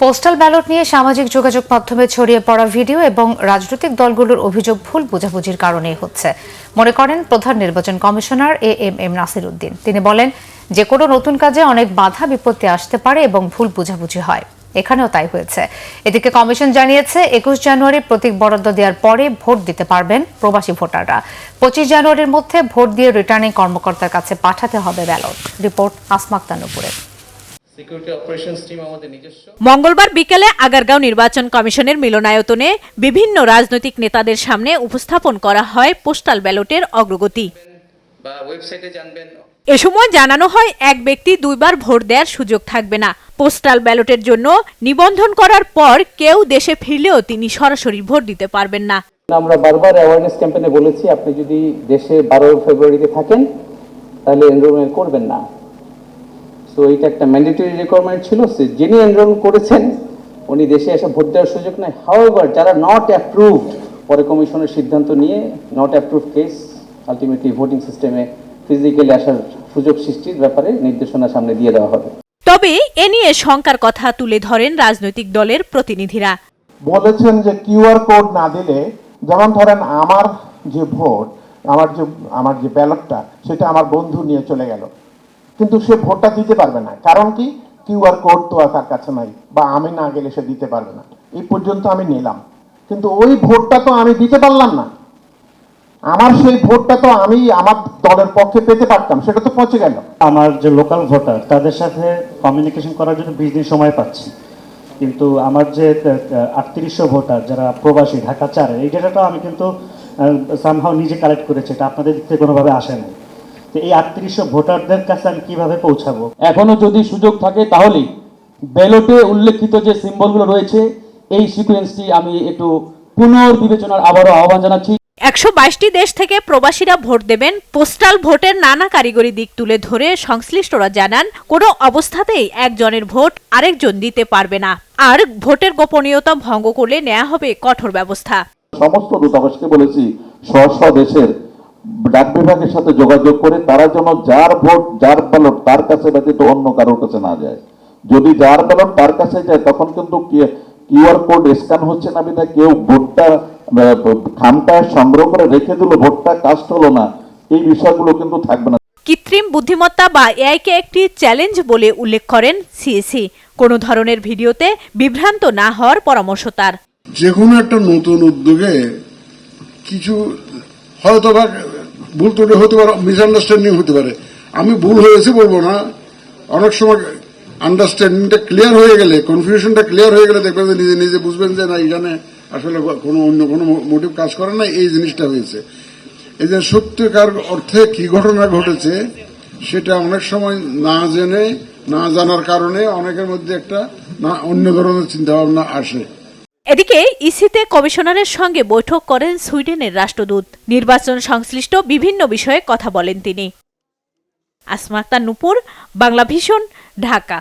Postal ballot নিয়ে সামাজিক যোগাযোগ মাধ্যমে ছড়িয়ে পড়া ভিডিও এবং রাজনৈতিক দলগুলোর অভিযোগ ভুল বোঝাবুঝির কারণেই হচ্ছে মনে করেন প্রধান নির্বাচন কমিশনার এএমএম নাসির উদ্দিন। তিনি বলেন, যে কোনো নতুন কাজে অনেক বাধা বিপত্তি আসতে পারে এবং ভুল বোঝাবুঝি হয়, এখানেও তাই হয়েছে। এদিকে কমিশন জানিয়েছে 21 জানুয়ারি প্রতীক বরাদ্দ দেওয়ার পরে ভোট দিতে পারবেন প্রবাসী ভোটাররা। 25 জানুয়ারির মধ্যে ভোট দিয়ে রিটার্নিং কর্মকর্তার কাছে পাঠাতে হবে ব্যালট। রিপোর্ট আসমা আক্তার নুপুরের। মঙ্গলবার বিকেলে আগারগাঁও নির্বাচন কমিশনের মিলনায়তনে বিভিন্ন রাজনৈতিক নেতাদের সামনে উপস্থাপন করা হয় পোস্টাল ব্যালটের অগ্রগতি। এ সময় জানানো হয়, এক ব্যক্তি দুইবার ভোট দেওয়ার সুযোগ থাকবে না। পোস্টাল ব্যালটের জন্য নিবন্ধন করার পর কেউ দেশে ফিরলেও তিনি সরাসরি ভোট দিতে পারবেন না। আমরা বারবার অ্যাওয়ারনেস ক্যাম্পেইনে বলেছি, আপনি যদি দেশে 12 ফেব্রুয়ারিতে থাকেন তাহলে এনরোলমেন্ট করবেন না। তো এটা একটা ম্যান্ডেটরি রিকোয়ারমেন্ট ছিল। যিনি এনরোল করেছেন উনি দেশে এসে ভোট দেওয়ার সুযোগ নাই। হাউএভার যারা নট অ্যাপ্রুভড, পরে কমিশনের সিদ্ধান্ত নিয়ে not approve case ultimately voting সিস্টেমে ফিজিক্যালি আসার সুযোগ সৃষ্টির ব্যাপারে নির্দেশনা সামনে দিয়ে দেওয়া হবে। তবে এ নিয়ে শঙ্কার কথা তুলে ধরেন রাজনৈতিক দলের প্রতিনিধিরা। বলেছেন যে কিউআর কোড না দিলে, যেমন ধরেন আমার যে ভোট, আমার যে ব্যালটটা, সেটা আমার বন্ধু নিয়ে চলে গেল, কিন্তু সে ভোটটা দিতে পারবে না। কারণ কি? কিউআর কোড তো তার কাছে নাই, বা আমি না গেলে সে দিতে পারবে না। এই পর্যন্ত আমি নিলাম, কিন্তু ওই ভোটটা তো আমি দিতে পারলাম না। আমার সেই ভোটটা তো আমি আমার দলের পক্ষে পেতে পারতাম, সেটা তো পচে গেল। আমার যে লোকাল ভোটার, তাদের সাথে কমিউনিকেশন করার জন্য 20 দিন সময় পাচ্ছি, কিন্তু আমার যে 3800 ভোটার যারা প্রবাসী ঢাকা 4, এই ডেটাটা আমি কিন্তু সামহাও নিজে কালেক্ট করেছি, এটা আপনাদের দিক থেকে কোনোভাবে আসে না। তো এই 3800 ভোটারদের কাছে আমি কিভাবে পৌঁছাবো? এখনো যদি সুযোগ থাকে তাহলে ব্যালটে উল্লেখিত যে সিম্বলগুলো রয়েছে এই সিকোয়েন্সটি আমি একটু পুনর্বিবেচনার আবারও আহ্বান জানাচ্ছি। 122টি দেশ থেকে প্রবাসীরা ভোট দেবেন। পোস্টাল ভোটের নানা কারিগরি দিক তুলে ধরে সংশ্লিষ্টরা জানান, কোনো অবস্থাতেই একজনের ভোট আরেকজন দিতে পারবে না, আর ভোটের গোপনীয়তা ভঙ্গ করলে নেওয়া হবে কঠোর ব্যবস্থা। সমস্ত দূতাবাসকে বলেছি স্ব দেশের ডাক বিভাগের সাথে যোগাযোগ করে তারা যেন যার ভোট যার ব্যালট তার কাছে ব্যতীত অন্য কারোর কাছে না যায়। যদি যার ব্যালট তার কাছে যায় তখন কিন্তু কিউআর কোড স্ক্যান হচ্ছে না, বিধায় কেউ ভোটটা খামটা সংগ্রহ করে রেখে দিল, ভোটটা কাস্ট হলো না, এই বিষয়গুলো কিন্তু থাকবে না। কৃত্রিম বুদ্ধিমত্তা বা এআইকে একটি চ্যালেঞ্জ বলে উল্লেখ করেন সিএসি। কোনো ধরনের ভিডিওতে বিভ্রান্ত না হওয়ার পরামর্শ তার। যে কোনো একটা নতুন উদ্যোগে কিছু হয়তো বা ভুল ত্রুটি হতে পারে, মিসআন্ডারস্ট্যান্ডিং হতে পারে। আমি ভুল হয়েছে বলবো না, অনেক সময় আন্ডারস্ট্যান্ডিংটা ক্লিয়ার হয়ে গেলে, কনফিউশনটা ক্লিয়ার হয়ে গেলে দেখবেন যে নিজে নিজে বুঝবেন যে না, এখানে আসলে কোনো অন্য কোনো মোটিভ কাজ করে না, এই জিনিসটা হয়েছে। এই যে সত্যিকার অর্থে কি ঘটনা ঘটেছে সেটা অনেক সময় না জেনে, না জানার কারণে অনেকের মধ্যে একটা অন্য ধরনের চিন্তা ভাবনা আসে। এদিকে ইসিতে কমিশনারের সঙ্গে বৈঠক করেন সুইডেনের রাষ্ট্রদূত। নির্বাচন সংশ্লিষ্ট বিভিন্ন বিষয়ে কথা বলেন তিনি। আসমা আক্তার নুপুর, বাংলা ভিশন, ঢাকা।